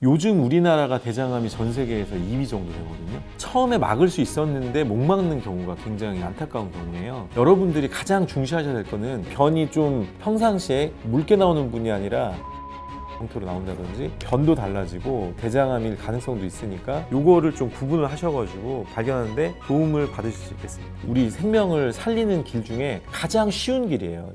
요즘 우리나라가 대장암이 전 세계에서 2위 정도 되거든요. 처음에 막을 수 있었는데 못 막는 경우가 굉장히 안타까운 경우예요. 여러분들이 가장 중시하셔야 될 거는 변이 좀 평상시에 묽게 나오는 분이 아니라 형태로 나온다든지 변도 달라지고 대장암일 가능성도 있으니까 요거를 좀 구분을 하셔가지고 발견하는데 도움을 받으실 수 있겠습니다. 우리 생명을 살리는 길 중에 가장 쉬운 길이에요.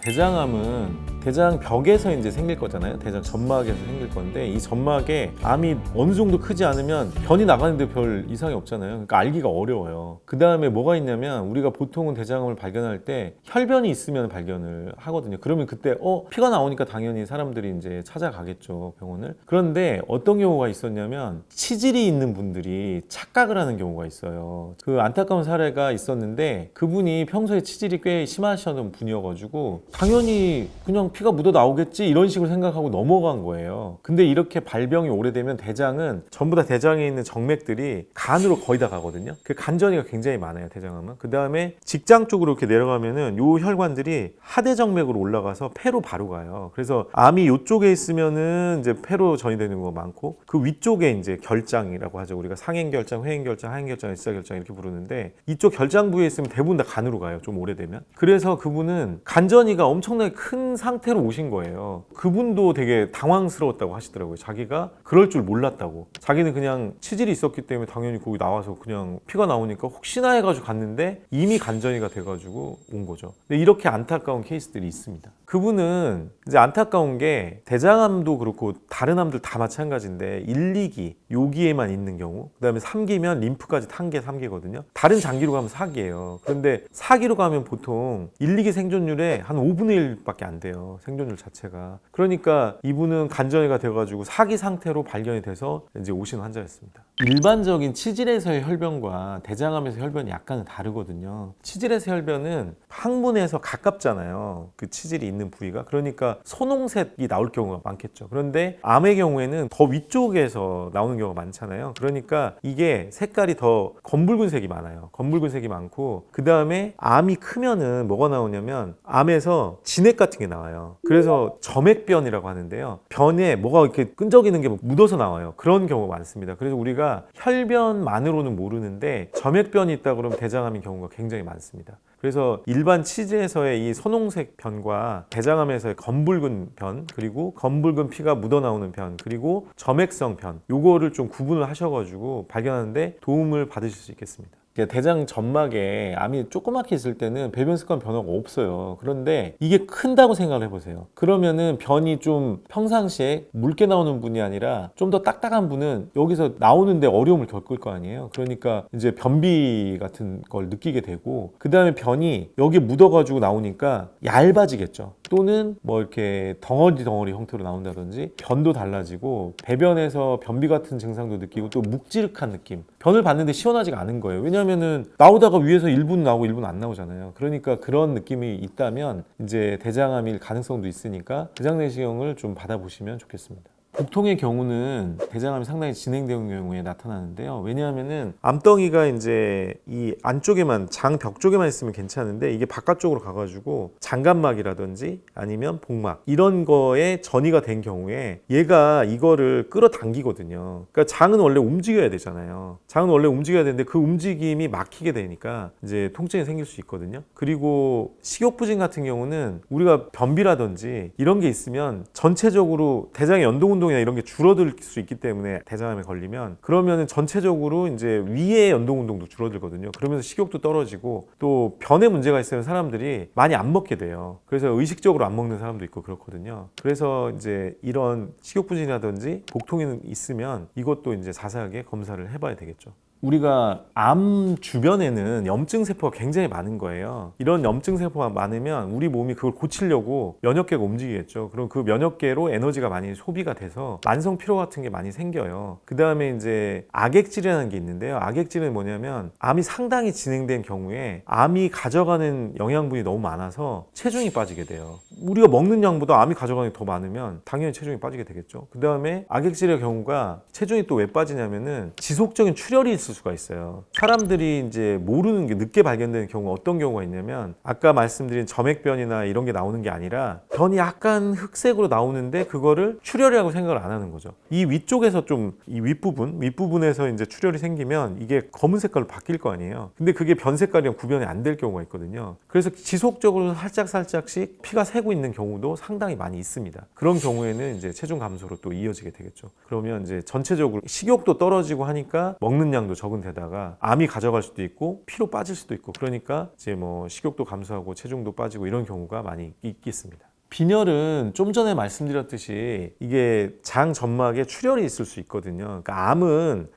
대장암은 대장벽에서 이제 생길 거잖아요. 대장 점막에서 생길 건데 이 점막에 암이 어느 정도 크지 않으면 변이 나가는데 별 이상이 없잖아요. 그러니까 알기가 어려워요. 그 다음에 뭐가 있냐면 우리가 보통은 대장암을 발견할 때 혈변이 있으면 발견을 하거든요. 그러면 그때 피가 나오니까 당연히 사람들이 이제 찾아가겠죠, 병원을. 그런데 어떤 경우가 있었냐면 치질이 있는 분들이 착각을 하는 경우가 있어요. 그 안타까운 사례가 있었는데 그분이 평소에 치질이 꽤 심하셨던 분이어가지고 당연히 그냥 피가 묻어 나오겠지 이런 식으로 생각하고 넘어간 거예요. 근데 이렇게 발병이 오래되면 대장은 전부 다 대장에 있는 정맥들이 간으로 거의 다 가거든요. 그 간전이가 굉장히 많아요, 대장암은. 그 다음에 직장 쪽으로 이렇게 내려가면은 요 혈관들이 하대정맥으로 올라가서 폐로 바로 가요. 그래서 암이 요쪽에 있으면은 이제 폐로 전이되는 거 많고 그 위쪽에 이제 결장이라고 하죠. 우리가 상행결장, 회행결장, 하행결장, S자결장 이렇게 부르는데 이쪽 결장 부위에 있으면 대부분 다 간으로 가요. 좀 오래되면. 그래서 그분은 간전이가 엄청나게 큰 상태로 오신 거예요. 그분도 되게 당황스러웠다고 하시더라고요. 자기가 그럴 줄 몰랐다고. 자기는 그냥 치질이 있었기 때문에 당연히 거기 나와서 그냥 피가 나오니까 혹시나 해가지고 갔는데 이미 간전이가 돼가지고 온 거죠. 근데 이렇게 안타까운 케이스들이 있습니다. 그분은 이제 안타까운 게 대장암도 그렇고 다른 암들 다 마찬가지인데 1, 2기 여기에만 있는 경우, 그 다음에 3기면 림프까지 탄 게 3기거든요. 다른 장기로 가면 4기예요. 그런데 4기로 가면 보통 1, 2기 생존율의 한 5분의 1밖에 안 돼요. 생존율 자체가. 그러니까 이분은 간전이가 돼가지고 4기 상태로 발견이 돼서 이제 오신 환자였습니다. 일반적인 치질에서의 혈변과 대장암에서 혈변이 약간은 다르거든요. 치질에서 혈변은 항문에서 가깝잖아요. 그 치질이 있는 부위가. 그러니까 손홍색이 나올 경우가 많겠죠. 그런데 암의 경우에는 더 위쪽에서 나오는 경우가 많잖아요. 그러니까 이게 색깔이 더 검붉은색이 많아요. 검붉은색이 많고 그 다음에 암이 크면은 뭐가 나오냐면 암에서 진액 같은 게 나와요. 그래서 점액변이라고 하는데요. 변에 뭐가 이렇게 끈적이는 게 묻어서 나와요. 그런 경우가 많습니다. 그래서 우리가 혈변만으로는 모르는데 점액변이 있다 그러면 대장암인 경우가 굉장히 많습니다. 그래서 일반 치질에서의 이 선홍색 변과 대장암에서의 검붉은 변, 그리고 검붉은 피가 묻어나오는 변, 그리고 점액성 변, 요거를 좀 구분을 하셔가지고 발견하는데 도움을 받으실 수 있겠습니다. 대장 점막에 암이 조그맣게 있을 때는 배변 습관 변화가 없어요. 그런데 이게 큰다고 생각을 해보세요. 그러면은 변이 좀 평상시에 묽게 나오는 분이 아니라 좀 더 딱딱한 분은 여기서 나오는데 어려움을 겪을 거 아니에요. 그러니까 이제 변비 같은 걸 느끼게 되고 그 다음에 변이 여기에 묻어가지고 나오니까 얇아지겠죠. 또는 뭐 이렇게 덩어리 형태로 나온다든지 변도 달라지고 배변에서 변비 같은 증상도 느끼고 또 묵지륵한 느낌. 변을 봤는데 시원하지가 않은 거예요. 왜냐하면은 나오다가 위에서 1분 나오고 1분 안 나오잖아요. 그러니까 그런 느낌이 있다면 이제 대장암일 가능성도 있으니까 대장내시경을 좀 받아보시면 좋겠습니다. 복통의 경우는 대장암이 상당히 진행되는 경우에 나타나는데요. 왜냐하면은 암덩이가 이제 이 안쪽에만 장벽 쪽에만 있으면 괜찮은데 이게 바깥쪽으로 가가지고 장간막이라든지 아니면 복막 이런 거에 전이가 된 경우에 얘가 이거를 끌어당기거든요. 그러니까 장은 원래 움직여야 되잖아요. 장은 원래 움직여야 되는데 그 움직임이 막히게 되니까 이제 통증이 생길 수 있거든요. 그리고 식욕부진 같은 경우는 우리가 변비라든지 이런 게 있으면 전체적으로 대장의 연동운동이나 이런 게 줄어들 수 있기 때문에 대장암에 걸리면 그러면은 전체적으로 이제 위의 연동운동도 줄어들거든요. 그러면서 식욕도 떨어지고 또 변에 문제가 있으면 사람들이 많이 안 먹게 돼요. 그래서 의식적으로 안 먹는 사람도 있고 그렇거든요. 그래서 이제 이런 식욕부진이라든지 복통이 있으면 이것도 이제 자세하게 검사를 해봐야 되겠죠. 우리가 암 주변에는 염증 세포가 굉장히 많은 거예요. 이런 염증 세포가 많으면 우리 몸이 그걸 고치려고 면역계가 움직이겠죠. 그럼 그 면역계로 에너지가 많이 소비가 돼서 만성 피로 같은 게 많이 생겨요. 그 다음에 이제 악액질이라는 게 있는데요. 악액질은 뭐냐면 암이 상당히 진행된 경우에 암이 가져가는 영양분이 너무 많아서 체중이 빠지게 돼요. 우리가 먹는 양보다 암이 가져가는 게 더 많으면 당연히 체중이 빠지게 되겠죠. 그 다음에 악액질의 경우가 체중이 또 왜 빠지냐면은 지속적인 출혈이 있을 있을 수가 있어요. 사람들이 이제 모르는 게 늦게 발견되는 경우가 어떤 경우가 있냐면 아까 말씀드린 점액변이나 이런 게 나오는 게 아니라 변이 약간 흑색으로 나오는데 그거를 출혈이라고 생각을 안 하는 거죠. 이 위쪽에서 좀 이 윗부분에서 이제 출혈이 생기면 이게 검은 색깔로 바뀔 거 아니에요. 근데 그게 변 색깔이랑 구별이 안 될 경우가 있거든요. 그래서 지속적으로 살짝씩 피가 새고 있는 경우도 상당히 많이 있습니다. 그런 경우에는 이제 체중 감소로 또 이어지게 되겠죠. 그러면 이제 전체적으로 식욕도 떨어지고 하니까 먹는 양도 적은 데다가 암이 가져갈 수도 있고 피로 빠질 수도 있고 그러니까 이제 뭐 식욕도 감소하고 체중도 빠지고 이런 경우가 많이 있겠습니다. 빈혈은 좀 전에 말씀드렸듯이 이게 장 점막에 출혈이 있을 수 있거든요. 그러니까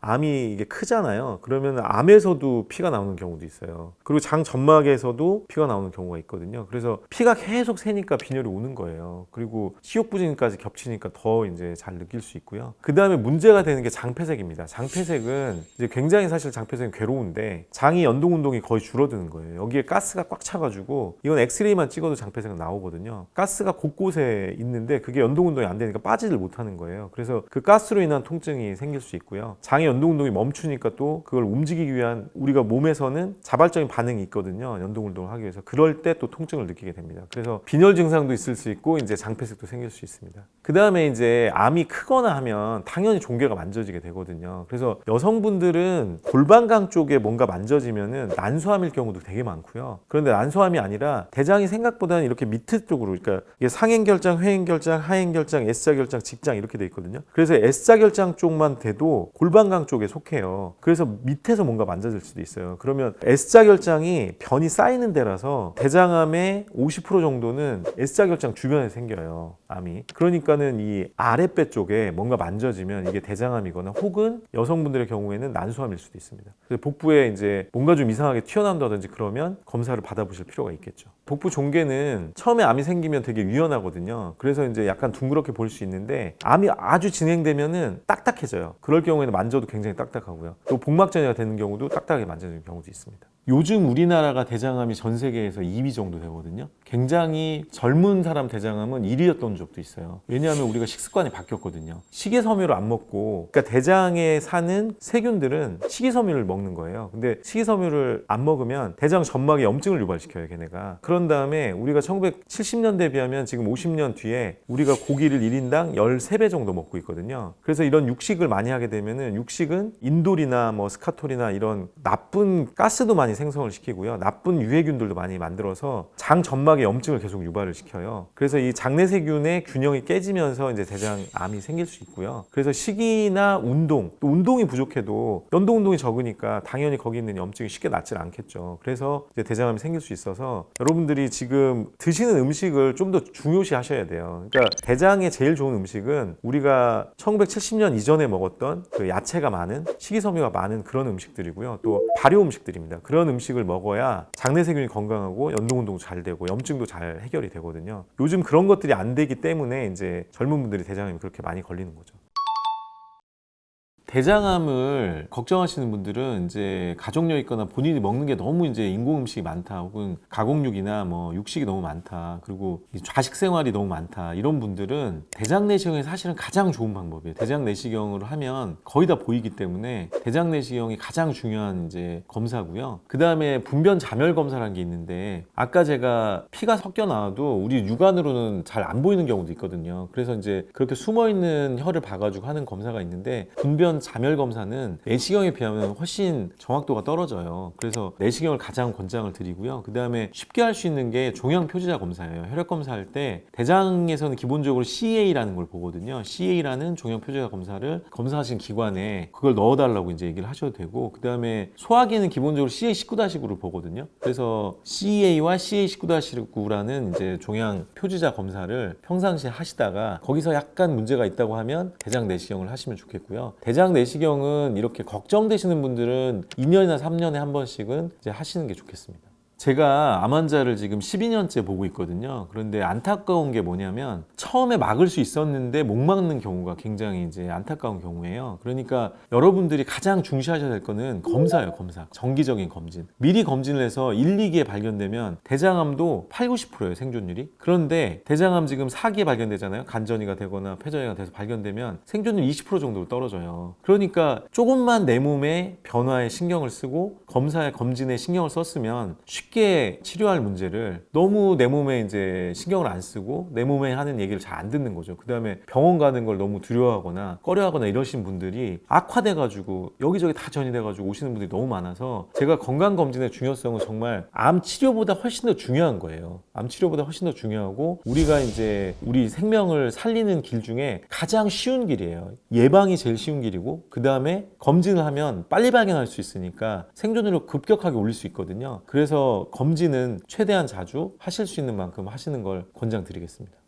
암이 이게 크잖아요. 그러면 암에서도 피가 나오는 경우도 있어요. 그리고 장 점막에서도 피가 나오는 경우가 있거든요. 그래서 피가 계속 새니까 빈혈이 오는 거예요. 그리고 식욕부진까지 겹치니까 더 이제 잘 느낄 수 있고요. 그 다음에 문제가 되는 게 장폐색입니다. 장폐색은 이제 굉장히 사실 장폐색은 괴로운데 장이 연동 운동이 거의 줄어드는 거예요. 여기에 가스가 꽉 차가지고 이건 엑스레이만 찍어도 장폐색은 나오거든요. 가스가 곳곳에 있는데 그게 연동 운동이 안 되니까 빠지질 못하는 거예요. 그래서 그 가스로 인한 통증이 생길 수 있고요. 장의 연동 운동이 멈추니까 또 그걸 움직이기 위한 우리가 몸에서는 자발적인 반응이 있거든요. 연동 운동을 하기 위해서. 그럴 때 또 통증을 느끼게 됩니다. 그래서 빈혈 증상도 있을 수 있고 이제 장폐색도 생길 수 있습니다. 그 다음에 이제 암이 크거나 하면 당연히 종괴가 만져지게 되거든요. 그래서 여성분들은 골반강 쪽에 뭔가 만져지면은 난소암일 경우도 되게 많고요. 그런데 난소암이 아니라 대장이 생각보다는 이렇게 밑에 쪽으로 그러니까 이게 상행결장, 회행결장, 하행결장, S자결장, 직장 이렇게 돼 있거든요. 그래서 S자결장 쪽만 돼도 골반강 쪽에 속해요. 그래서 밑에서 뭔가 만져질 수도 있어요. 그러면 S자결장이 변이 쌓이는 데라서 대장암의 50% 정도는 S자결장 주변에 생겨요. 암이. 그러니까는 이 아랫배 쪽에 뭔가 만져지면 이게 대장암이거나 혹은 여성분들의 경우에는 난소암일 수도 있습니다. 그래서 복부에 이제 뭔가 좀 이상하게 튀어나온다든지 그러면 검사를 받아보실 필요가 있겠죠. 복부 종괴는 처음에 암이 생기면 되게 유연하거든요. 그래서 이제 약간 둥그렇게 볼 수 있는데 암이 아주 진행되면은 딱딱해져요. 그럴 경우에는 만져도 굉장히 딱딱하고요. 또 복막전이가 되는 경우도 딱딱하게 만져지는 경우도 있습니다. 요즘 우리나라가 대장암이 전 세계에서 2위 정도 되거든요. 굉장히 젊은 사람 대장암은 1위였던 적도 있어요. 왜냐하면 우리가 식습관이 바뀌었거든요. 식이섬유를 안 먹고 그러니까 대장에 사는 세균들은 식이섬유를 먹는 거예요. 근데 식이섬유를 안 먹으면 대장 점막에 염증을 유발시켜요, 걔네가. 그런 다음에 우리가 1970년대에 비하면 지금 50년 뒤에 우리가 고기를 1인당 13배 정도 먹고 있거든요. 그래서 이런 육식을 많이 하게 되면은 육식은 인돌이나 뭐 스카톨이나 이런 나쁜 가스도 많이 생성을 시키고요. 나쁜 유해균들도 많이 만들어서 장 점막에 염증을 계속 유발을 시켜요. 그래서 이 장내세균의 균형이 깨지면서 이제 대장암이 생길 수 있고요. 그래서 식이나 운동, 또 운동이 부족해도 연동 운동이 적으니까 당연히 거기 있는 염증이 쉽게 낫질 않겠죠. 그래서 이제 대장암이 생길 수 있어서 여러분들이 지금 드시는 음식을 좀 더 중요시 하셔야 돼요. 그러니까 대장에 제일 좋은 음식은 우리가 1970년 이전에 먹었던 그 야채가 많은 식이섬유가 많은 그런 음식들이고요. 또 발효 음식들입니다. 그런 음식을 먹어야 장내세균이 건강하고 연동운동도 잘 되고 염증도 잘 해결이 되거든요. 요즘 그런 것들이 안 되기 때문에 이제 젊은 분들이 대장암이 그렇게 많이 걸리는 거죠. 대장암을 걱정하시는 분들은 이제 가족력 있거나 본인이 먹는 게 너무 이제 인공 음식이 많다, 혹은 가공육이나 뭐 육식이 너무 많다, 그리고 좌식 생활이 너무 많다, 이런 분들은 대장 내시경이 사실은 가장 좋은 방법이에요. 대장 내시경으로 하면 거의 다 보이기 때문에 대장 내시경이 가장 중요한 이제 검사고요. 그 다음에 분변 자멸 검사라는 게 있는데 아까 제가 피가 섞여 나와도 우리 육안으로는 잘 안 보이는 경우도 있거든요. 그래서 이제 그렇게 숨어 있는 혀를 봐가지고 하는 검사가 있는데 분변 자멸 검사는 내시경에 비하면 훨씬 정확도가 떨어져요. 그래서 내시경을 가장 권장을 드리고요. 그 다음에 쉽게 할 수 있는 게 종양 표지자 검사예요. 혈액 검사할 때 대장에서는 기본적으로 CA라는 걸 보거든요. CA라는 종양 표지자 검사를 검사하신 기관에 그걸 넣어달라고 이제 얘기를 하셔도 되고, 그 다음에 소화기는 기본적으로 CA19-9를 보거든요. 그래서 CA와 CA19-9라는 이제 종양 표지자 검사를 평상시에 하시다가 거기서 약간 문제가 있다고 하면 대장 내시경을 하시면 좋겠고요. 대장 내시경은 이렇게 걱정되시는 분들은 2년이나 3년에 한 번씩은 이제 하시는 게 좋겠습니다. 제가 암 환자를 지금 12년째 보고 있거든요. 그런데 안타까운 게 뭐냐면 처음에 막을 수 있었는데 못 막는 경우가 굉장히 이제 안타까운 경우예요. 그러니까 여러분들이 가장 중시하셔야 될 거는 검사예요, 검사. 정기적인 검진. 미리 검진을 해서 1, 2기에 발견되면 대장암도 8, 90%예요, 생존율이. 그런데 대장암 지금 4기에 발견되잖아요. 간전이가 되거나 폐전이가 돼서 발견되면 생존율 20% 정도로 떨어져요. 그러니까 조금만 내 몸의 변화에 신경을 쓰고 검사에 검진에 신경을 썼으면 쉽게 치료할 문제를 너무 내 몸에 이제 신경을 안 쓰고 내 몸에 하는 얘기를 잘 안 듣는 거죠. 그 다음에 병원 가는 걸 너무 두려워하거나 꺼려하거나 이러신 분들이 악화돼가지고 여기저기 다 전이돼가지고 오시는 분들이 너무 많아서 제가 건강검진의 중요성은 정말 암 치료보다 훨씬 더 중요한 거예요. 암 치료보다 훨씬 더 중요하고 우리가 이제 우리 생명을 살리는 길 중에 가장 쉬운 길이에요. 예방이 제일 쉬운 길이고 그 다음에 검진을 하면 빨리 발견할 수 있으니까 생존율을 급격하게 올릴 수 있거든요. 그래서 검진은 최대한 자주 하실 수 있는 만큼 하시는 걸 권장드리겠습니다.